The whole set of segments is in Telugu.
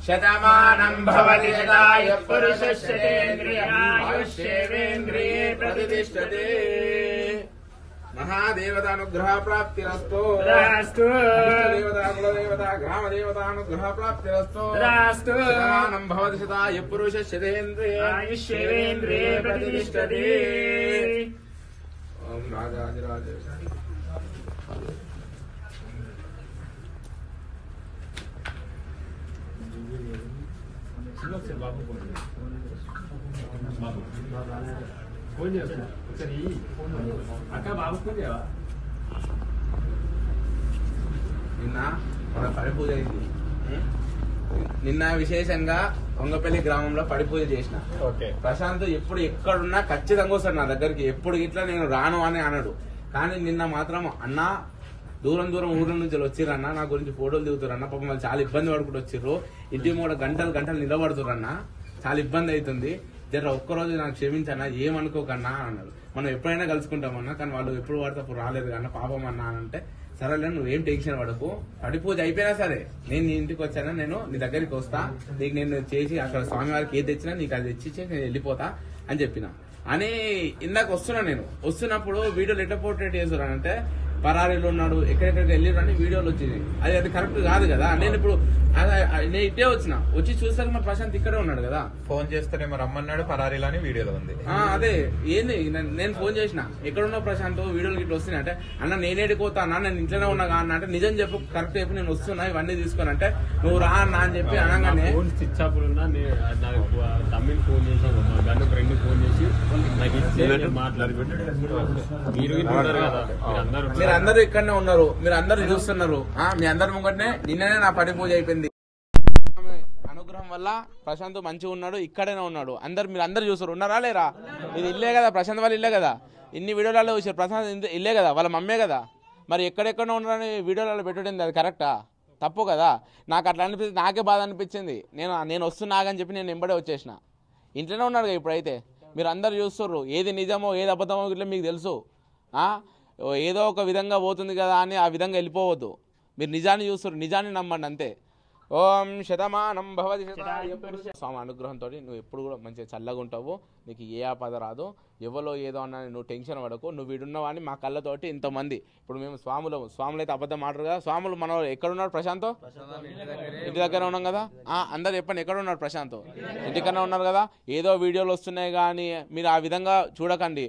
శతమానం భవతి శతాయ పురుషేంద్రియాయుష్యేంద్రియే ప్రతిష్టతే. మహాదేవతానుగ్రహ ప్రాప్తిరస్తు. దేవతా కులదేవత గ్రామ దేవతానుగ్రహ ప్రాప్తిరస్తు. శతమానం భవతి శతాయ పురుషేంద్రియాయుష్యేంద్రియే ప్రతిష్టతే. ఓం రాజాధిరాజ నిన్న మన పడి పూజ అయింది. నిన్న విశేషంగా వంగపల్లి గ్రామంలో పడి పూజ చేసిన. ప్రశాంత్ ఎప్పుడు ఎక్కడున్నా ఖచ్చితంగా వస్తాడు నా దగ్గరికి. ఎప్పుడు ఇట్లా నేను రాను అని అనడు. కానీ నిన్న మాత్రం అన్న దూరం దూరం ఊర్ల నుంచి వచ్చిరన్న, నా గురించి ఫోటోలు దిగుతారన్న. పాపం వాళ్ళు చాలా ఇబ్బంది పడుకుంటూ వచ్చిర్రు. ఇంటి మూడు గంటలు గంటలు నిలబడుతురన్న, చాలా ఇబ్బంది అవుతుంది. జర ఒక్కరోజు నాకు క్షమించన్నా, ఏమనుకోకన్నా అన్నారు. మనం ఎప్పుడైనా కలుసుకుంటామన్నా, కానీ వాళ్ళు ఎప్పుడు పడితే అప్పుడు రాలేదు కన్నా, పాపం అన్నా అని అంటే సరేలే నువ్వేం టెన్షన్ పడకు, పడి పూజ అయిపోయినా సరే నేను నీ ఇంటికి వచ్చానా, నేను నీ దగ్గరికి వస్తా, నీకు నేను చేసి అక్కడ స్వామివారికి ఏది తెచ్చినా నీకు అది తెచ్చిచ్చి నేను వెళ్ళిపోతా అని చెప్పిన. అని ఇందాక వస్తున్నా. నేను వస్తున్నప్పుడు వీడియోలు ఎట్లా పోర్ట్రేట్ చేస్తున్నానంటే పరారీలో ఉన్నాడు, ఎక్కడెక్కడికి వెళ్ళిరు అని వీడియోలు వచ్చింది. అది కరెక్ట్ కాదు కదా. నేను ఇప్పుడు నేను ఇట్టే వచ్చి చూస్తాను మరి ప్రశాంత్ ఇక్కడే ఉన్నాడు కదా. ఫోన్ చేస్తేనే మరి రమ్మన్నాడు, పరారీలో అని వీడియోలో ఉంది. అదే ఏంది నేను ఫోన్ చేసిన, ఎక్కడున్నావు ప్రశాంత్, వీడియోలు ఇట్లా వస్తున్నాయి అంటే, అన్న నేనేడిపోతా అన్న, నేను ఇంట్లోనే ఉన్నా అన్న అంటే, నిజం చెప్పు కరెక్ట్ చెప్పి నేను వస్తున్నా ఇవన్నీ తీసుకొని అంటే, నువ్వు రా అన్న అని చెప్పి అనగానే స్విచ్ ఆఫ్ ఉన్నా తమ్మిని ఫోన్ చేసి గన్ను ఫ్రెండ్ ఫోన్ చేసి నాకు ఇచ్చే మాట్లాడి మీరు అందరూ ఇక్కడనే ఉన్నారు, మీరు అందరూ చూస్తున్నారు. మీ అందరి ముంగటనే నిన్ననే నా పడి పూజ అయిపోయింది. అనుగ్రహం వల్ల ప్రశాంత్ మంచిగా ఉన్నాడు, ఇక్కడనే ఉన్నాడు. మీరు అందరు చూస్తారు, ఉన్నారా లేరా? ఇది ఇల్లే కదా, ప్రశాంత్ వాళ్ళు ఇల్లే కదా. ఇన్ని వీడియోలలో చూసారు, ప్రశాంత్ ఇల్లే కదా, వాళ్ళ మమ్మే కదా. మరి ఎక్కడెక్కడ ఉన్నారని వీడియోలలో పెట్టడం అది కరెక్టా? తప్పు కదా. నాకు అట్లా అనిపించింది, నాకే బాధ అనిపించింది. నేను వస్తున్నాగని చెప్పి నేను వెంబడే వచ్చేసిన. ఇంట్లోనే ఉన్నాడు కదా ఇప్పుడైతే. మీరు అందరు చూస్తుర్రు, ఏది నిజమో ఏది అబద్ధమో ఇట్లా మీకు తెలుసు. ఏదో ఒక విధంగా పోతుంది కదా అని ఆ విధంగా వెళ్ళిపోవద్దు. మీరు నిజాన్ని చూస్తున్నారు, నిజాన్ని నమ్మండి అంతే. ఓం శతమానం భవతి శతాయ పురుష. స్వామి అనుగ్రహంతో నువ్వు ఎప్పుడు కూడా మంచిగా చల్లగా ఉంటావు, నీకు ఏ ఆపద రాదు. ఎవరో ఏదో అన్నా నువ్వు టెన్షన్ పడకు. నువ్వు వీడున్నవాడిని మా కళ్ళతోటి ఇంతమంది ఇప్పుడు మేము స్వాములు అయితే అబద్ధం మాట్లాడు కదా. స్వాములు మనం ఎక్కడున్నాడు ప్రశాంత్? ఇంటి దగ్గర ఉన్నాం కదా. అందరు చెప్పండి ఎక్కడున్నాడు ప్రశాంత్? ఇంటికన్నా ఉన్నారు కదా. ఏదో వీడియోలు వస్తున్నాయి కానీ మీరు ఆ విధంగా చూడకండి.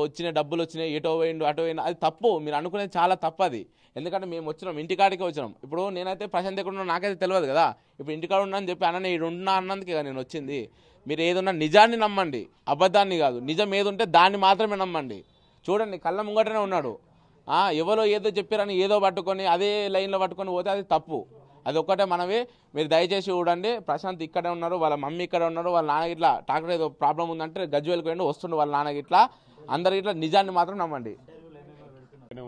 వచ్చిన డబ్బులు వచ్చినాయి, ఎటో పోయిండు అటో పోయిండు, అది తప్పు. మీరు అనుకునేది చాలా తప్పు అది. ఎందుకంటే మేము వచ్చినాం, ఇంటికాడికి వచ్చినాం. ఇప్పుడు నేనైతే ప్రశాంత్ ఎక్కడ ఉన్నా నాకైతే తెలియదు కదా. ఇప్పుడు ఇంటికాడ ఉన్నా అని చెప్పి అన్న నేను ఉన్నా అన్నందుకే కదా నేను వచ్చింది. మీరు ఏదున్నా నిజాన్ని నమ్మండి, అబద్ధాన్ని కాదు. నిజం ఏది ఉంటే దాన్ని మాత్రమే నమ్మండి. చూడండి కళ్ళ ముంగటనే ఉన్నాడు. ఎవరో ఏదో చెప్పారని ఏదో పట్టుకొని అదే లైన్లో పట్టుకొని పోతే అది తప్పు. అది ఒక్కటే మనవి. మీరు దయచేసి చూడండి, ప్రశాంత్ ఇక్కడే ఉన్నారు, వాళ్ళ మమ్మీ ఇక్కడే ఉన్నారు, వాళ్ళ నాన్నకి ఇట్లా డాక్టర్ ఏదో ప్రాబ్లం ఉందంటే గజ్వేల్కి వెళ్ళి వస్తుండు వాళ్ళ నాన్నకి ఇట్లా. అందరికి ఇట్లా నిజాన్ని మాత్రం నమ్మండి.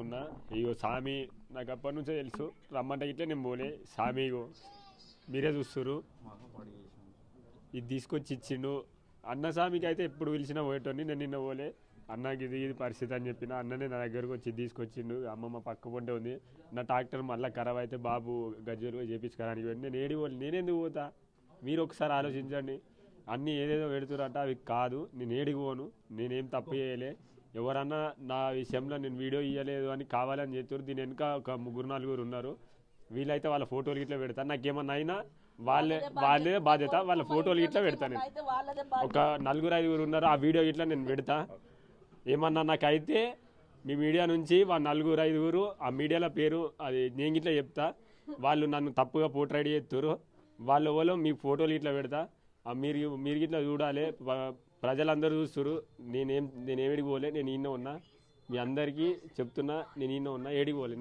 ఉన్నా ఇగో స్వామి నాకు అప్పటి నుంచే తెలుసు, రమ్మంటే ఇట్లా నేను పోలే. స్వామి ఇగో మీరే చూస్తున్నారు, ఇది తీసుకొచ్చి ఇచ్చిండు. అన్న స్వామికి అయితే ఎప్పుడు పిలిచినా పోయేటోని, నేను నిన్న పోలే. అన్నకి ఇది పరిస్థితి అని చెప్పిన, అన్ననే నా దగ్గరకు వచ్చి తీసుకొచ్చిండు. అమ్మమ్మ పక్క పొంటే ఉంది, నా ట్రాక్టర్ మళ్ళీ ఖరాబ్ అయితే బాబు గజ్జలు చేయించుకోవడానికి వెళ్ళి నేను నేనెందుకు పోతా? మీరు ఒకసారి ఆలోచించండి. అన్నీ ఏదేదో పెడుతురంట, అవి కాదు. నేను ఏడికి పోను, నేనేం తప్పు చేయలే. ఎవరన్నా నా విషయంలో నేను వీడియో ఇవ్వలేదు అని కావాలని చెప్తారు. దీని వెనుక ఒక 3-4 ఉన్నారు. వీళ్ళైతే వాళ్ళ ఫోటోలు ఇట్లా పెడతాను. నాకేమన్నా అయినా వాళ్ళే బాధ్యత. వాళ్ళ ఫోటోలు ఇట్లా పెడతాను. నేను ఒక 4-5 ఉన్నారు, ఆ వీడియో ఇట్లా నేను పెడతా. ఏమన్నా నాకైతే మీ మీడియా నుంచి వాళ్ళ 4-5 ఆ మీడియాల పేరు అది నేను ఇట్లా చెప్తా. వాళ్ళు నన్ను తప్పుగా పోర్ట్రేట్ చేస్తారు. వాళ్ళు మీ ఫోటోలు ఇట్లా పెడతా. మీరు ఇట్లా చూడాలి, ప్రజలందరూ చూస్తారు. నేనేమిడికి పోలే, నేను ఈయనే ఉన్నా. మీ అందరికీ చెప్తున్నా, నేను ఈయనే ఉన్నా, ఏడికి పోలే.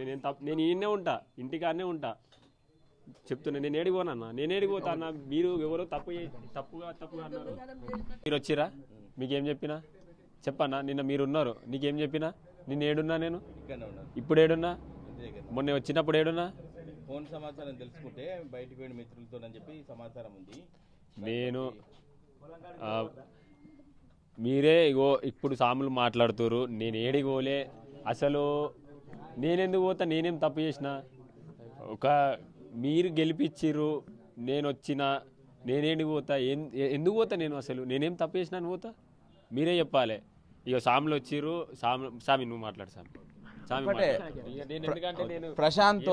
నేను ఈయనే ఉంటా, ఇంటికాడనే ఉంటా. చెప్తున్నా, నేను ఏడిపోనన్నా, నేను ఏడిపోతా అన్న. మీరు ఎవరో తప్పుగా అన్నారు. మీరు వచ్చిరా, మీకేం చెప్పినా చెప్పన్నా. నిన్న మీరున్నారు, నీకేం చెప్పినా? నిన్న ఏడున్నా నేను? ఇప్పుడు ఏడున్నా? మొన్న వచ్చినప్పుడు ఏడున్నా? ఫోన్ సమాచారం తెలుసుకుంటే బయటకు వెళ్ళిన మిత్రులతో అని చెప్పి సమాచారం ఉంది. నేను మీరే ఇగో ఇప్పుడు సాములు మాట్లాడుతున్నారు. నేను ఏడిగోలే, అసలు నేనెందుకు పోతా? నేనేం తప్పు చేసిన? మీరు గెలిపించిర్రు, నేను వచ్చిన నేనేంటి పోతా, ఎందుకు పోతా నేను? అసలు నేనేం తప్పు చేసినా పోతా? మీరే చెప్పాలి. ఇక సామిలు వచ్చిర్రు, సామి నువ్వు మాట్లాడు సామి. ప్రశాంత్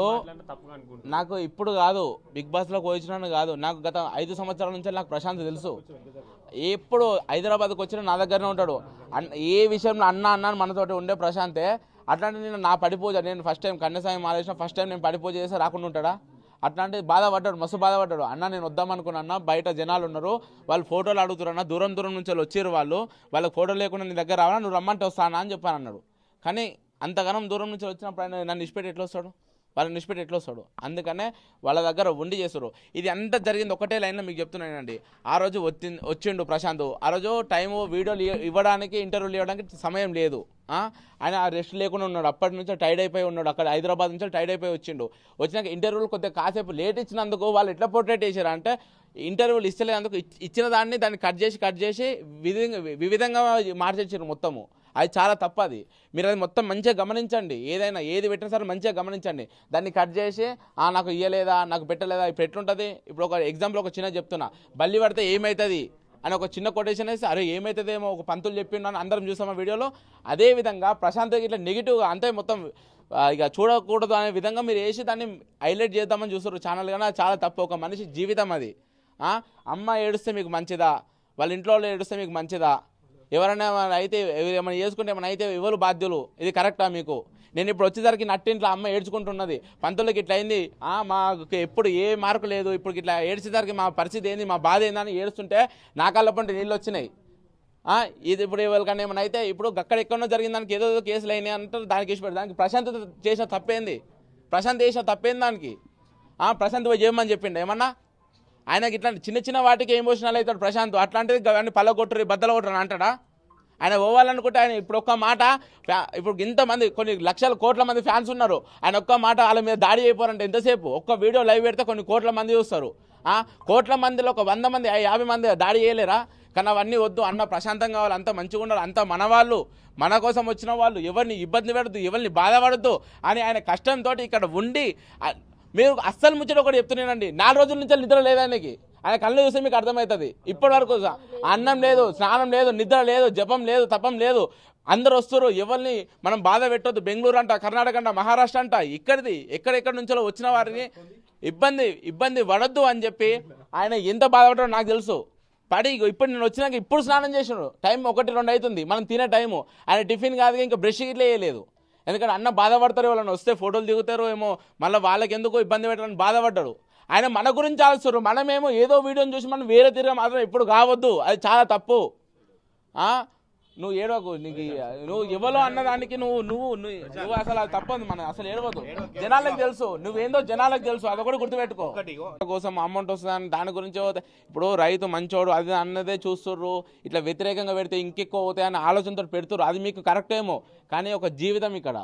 నాకు ఇప్పుడు కాదు, బిగ్ బాస్ లోకి వచ్చినాను కాదు, నాకు గత 5 సంవత్సరాల నుంచి నాకు ప్రశాంత్ తెలుసు. ఎప్పుడు హైదరాబాద్కి వచ్చినా నా దగ్గరనే ఉంటాడు. ఏ విషయంలో అన్న మనతోటి ఉండే ప్రశాంతే. అట్లాంటి నేను నా పడిపూజ, నేను ఫస్ట్ టైం కన్యాసామి మాలేసిన ఫస్ట్ టైం నేను పడిపూజ చేస్తే రాకుండా ఉంటాడా? అట్లాంటి బాధపడ్డాడు, మస్తు బాధపడ్డాడు. అన్న నేను వద్దామనుకున్నా, బయట జనాలు ఉన్నారు, వాళ్ళు ఫోటోలు అడుగుతున్నా, దూరం నుంచి వచ్చారు వాళ్ళకి ఫోటోలు లేకుండా నీ దగ్గర రావాలా, నువ్వు రమ్మంటే వస్తానా అని చెప్పాను అన్నాడు. కానీ అంతగానం దూరం నుంచి వచ్చినప్పుడు ఆయన నన్ను ఇష్టపెట్టి ఎట్లా వస్తాడు? వాళ్ళని ఇష్టపెట్టి ఎట్లా వస్తాడు? అందుకనే వాళ్ళ దగ్గర ఉండి చేస్తారు. ఇది అంతా జరిగింది ఒకటే లైన్లో మీకు చెప్తున్నానండి. ఆ రోజు వచ్చిండు ప్రశాంత్, ఆ రోజు టైము వీడియోలు ఇవ్వడానికి, ఇంటర్వ్యూలు ఇవ్వడానికి సమయం లేదు. ఆయన రెస్ట్ లేకుండా ఉన్నాడు, అప్పటి నుంచి టైడ్ అయిపోయి ఉన్నాడు. అక్కడ హైదరాబాద్ నుంచి టైడ్ అయిపోయి వచ్చినాక ఇంటర్వ్యూలు కొద్దిగా కాసేపు లేట్ ఇచ్చినందుకు వాళ్ళు ఎట్లా పోర్ట్రేట్ చేశారు అంటే, ఇంటర్వ్యూలు ఇస్తలేనందుకు ఇచ్చిన దాన్ని కట్ చేసి వివిధంగా మార్చేసారు మొత్తము. అది చాలా తప్పు. అది మీరు అది మొత్తం మంచిగా గమనించండి. ఏది పెట్టినా సరే మంచిగా గమనించండి. దాన్ని కట్ చేసి నాకు ఇయ్యలేదా, నాకు పెట్టలేదా, ఇప్పుడు ఎట్లుంటుంది? ఇప్పుడు ఒక ఎగ్జాంపుల్ ఒక చిన్న చెప్తున్నా, బల్లి పడితే ఏమవుతుంది అని ఒక చిన్న కొటేషన్ వేసి అరే ఏమవుతుందేమో ఒక పంతులు చెప్పిండు అని అందరం చూసామా వీడియోలో. అదేవిధంగా ప్రశాంత్ ఇట్లా నెగిటివ్గా అంతే మొత్తం ఇక చూడకూడదు అనే విధంగా మీరు వేసి దాన్ని హైలైట్ చేద్దామని చూస్తారు ఛానల్. కానీ అది చాలా తప్పు. ఒక మనిషి జీవితం అది. అమ్మ ఏడుస్తే మీకు మంచిదా, వాళ్ళ ఇంట్లో ఏడుస్తే మీకు మంచిదా? ఎవరైనా అయితే ఏమైనా చేసుకుంటే ఏమైనా అయితే ఎవరు బాధ్యులు? ఇది కరెక్టా మీకు? నేను ఇప్పుడు వచ్చేసరికి నట్టింట్లో అమ్మ ఏడ్చుకుంటున్నది, పంతులకి ఇట్లా అయింది, మాకు ఎప్పుడు ఏ మార్కు లేదు, ఇప్పుడు ఇట్లా ఏడ్చేసరికి మా పరిస్థితి ఏంది, మా బాధ ఏందని ఏడుస్తుంటే నా కళ్ళ పంట నీళ్ళు వచ్చినాయి. ఇది ఇప్పుడు ఎవరికన్నా ఏమైనా అయితే ఇప్పుడు అక్కడెక్కడో జరిగిన దానికి ఏదో కేసులు అయినాయి అంటారు, దానికి ఇష్టపడి దానికి ప్రశాంత్ చేసిన తప్పేంది? ప్రశాంత్ చేసిన తప్పేంది దానికి? ప్రశాంత్ పోయి చేయమని చెప్పిండు ఏమన్నా? ఆయనకి ఇట్లాంటి చిన్న వాటికి ఎమోషనల్ అవుతాడు ప్రశాంత్. అట్లాంటిది అవన్నీ పల్లగొట్టరు, బద్దలు కొట్టరు అంటాడా? ఆయన పోవాలనుకుంటే ఆయన ఇప్పుడు ఒక్క మాట, ఇప్పుడు ఇంతమంది కొన్ని లక్షల కోట్ల మంది ఫ్యాన్స్ ఉన్నారు, ఆయన ఒక్క మాట వాళ్ళ మీద దాడి అయిపోరంటే ఎంతసేపు? ఒక్క వీడియో లైవ్ పెడితే కొన్ని కోట్ల మంది చూస్తారు. కోట్ల మందిలో ఒక 100 మంది 50 మంది దాడి చేయలేరా? కానీ అవన్నీ వద్దు, అన్న ప్రశాంతంగా కావాలి, అంత మంచిగా ఉండాలి, అంత మన వాళ్ళు, మన కోసం వచ్చిన వాళ్ళు, ఎవరిని ఇబ్బంది పెడద్దు, ఎవరిని బాధపడద్దు అని ఆయన కష్టంతో ఇక్కడ ఉండి. మీరు అస్సలు ముచ్చట ఒకటి చెప్తున్నానండి, 4 రోజుల నుంచి నిద్ర లేదు ఆయనకి. ఆయన కళ్ళు చూస్తే మీకు అర్థమవుతుంది. ఇప్పటి వరకు అన్నం లేదు, స్నానం లేదు, నిద్ర లేదు, జపం లేదు, తపం లేదు. అందరు వస్తారు, ఎవరిని మనం బాధ పెట్టొద్దు. బెంగళూరు అంట, కర్ణాటక అంట, మహారాష్ట్ర అంట, ఇక్కడిది ఎక్కడెక్కడి నుంచో వచ్చిన వారిని ఇబ్బంది పడొద్దు అని చెప్పి ఆయన ఎంత బాధపడ్డాడో నాకు తెలుసు. పడి ఇప్పుడు నేను వచ్చినాక ఇప్పుడు స్నానం చేసినాడు, టైం 1-2 అవుతుంది, మనం తినే టైము. ఆయన టిఫిన్ కాదు, ఇంకా బ్రష్ ఇట్లా వేయలేదు. ఎందుకంటే అన్న బాధపడతారు, వాళ్ళని వస్తే ఫోటోలు దిగుతారు ఏమో, మళ్ళీ వాళ్ళకి ఎందుకో ఇబ్బంది పెట్టాలని బాధపడ్డాడు. ఆయన మన గురించి ఆలోచిస్తారు, మనమేమో ఏదో వీడియోని చూసి మనం వేరే తిరిగి మాత్రం ఎప్పుడు కావద్దు, అది చాలా తప్పు. నువ్వు ఏడవకు, నువ్వు ఎవరో అన్నదానికి నువ్వు అసలు అది తప్పదు. మన అసలు ఏడవద్దు, జనాలకు తెలుసు నువ్వేందో, జనాలకు తెలుసు, అది కూడా గుర్తుపెట్టుకో. కోసం అమౌంట్ వస్తుందని దాని గురించి ఇప్పుడు రైతు మంచోడు అది అన్నదే చూస్తుర్రు, ఇట్లా వ్యతిరేకంగా పెడితే ఇంకెక్కువ అవుతాయి అనే ఆలోచనతో పెడుతుర్రు. అది మీకు కరెక్ట్ ఏమో, కానీ ఒక జీవితం ఇక్కడ.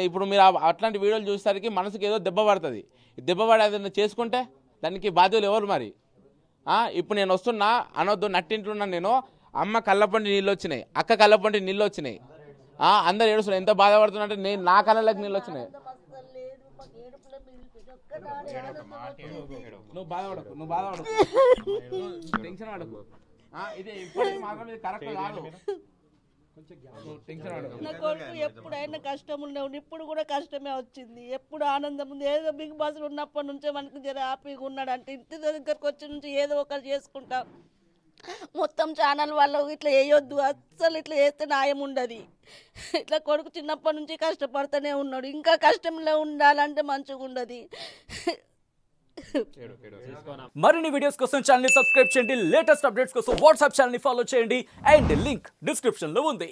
ఇప్పుడు మీరు అట్లాంటి వీడియోలు చూసేసరికి మనసుకి ఏదో దెబ్బ పడుతుంది. దెబ్బ పడి అది చేసుకుంటే దానికి బాధ్యులు ఎవరు మరి? ఇప్పుడు నేను వస్తున్నా అనొద్దు, నట్టింట్లో ఉన్నాను నేను, అమ్మ కళ్ళపంటి నీళ్ళు వచ్చినాయి, అక్క కళ్ళపంటి నీళ్ళు వచ్చినాయి, అందరు ఏడుస్తున్నారు. ఎంత బాధపడుతున్నట్టే నేను నా కళ్ళకి నీళ్ళు వచ్చినాయి. నువ్వు బాధపడకు టెన్షన్ పడకు. ఇది ఇప్పటికి మాత్రం ఇది కరెక్ట్ కాదు. నా కొడుకు ఎప్పుడైనా కష్టం ఉండవు, ఇప్పుడు కూడా కష్టమే వచ్చింది. ఎప్పుడు ఆనందం ఉంది. ఏదో బిగ్ బాస్ ఉన్నప్పటి నుంచే మనకి జర హ్యాపీగా ఉన్నాడు. అంటే ఇంటి దగ్గరకు వచ్చి నుంచి ఏదో ఒకటి చేసుకుంటాం. మొత్తం ఛానల్ వాళ్ళు ఇట్లా వేయొద్దు, అస్సలు ఇట్లా వేస్తే న్యాయం ఉండదు. ఇట్లా కొడుకు చిన్నప్పటి నుంచి కష్టపడుతూనే ఉన్నాడు, ఇంకా కష్టంలో ఉండాలంటే మంచిగా ఉండదు. మరిన్ని వీడియోస్ కోసం ఛానల్ ని సబ్స్క్రైబ్ చేయండి, లేటెస్ట్ అప్డేట్స్ కోసం వాట్సాప్ ఛానల్ ని ఫాలో చేయండి, అండ్ లింక్ డిస్క్రిప్షన్ లో ఉంది.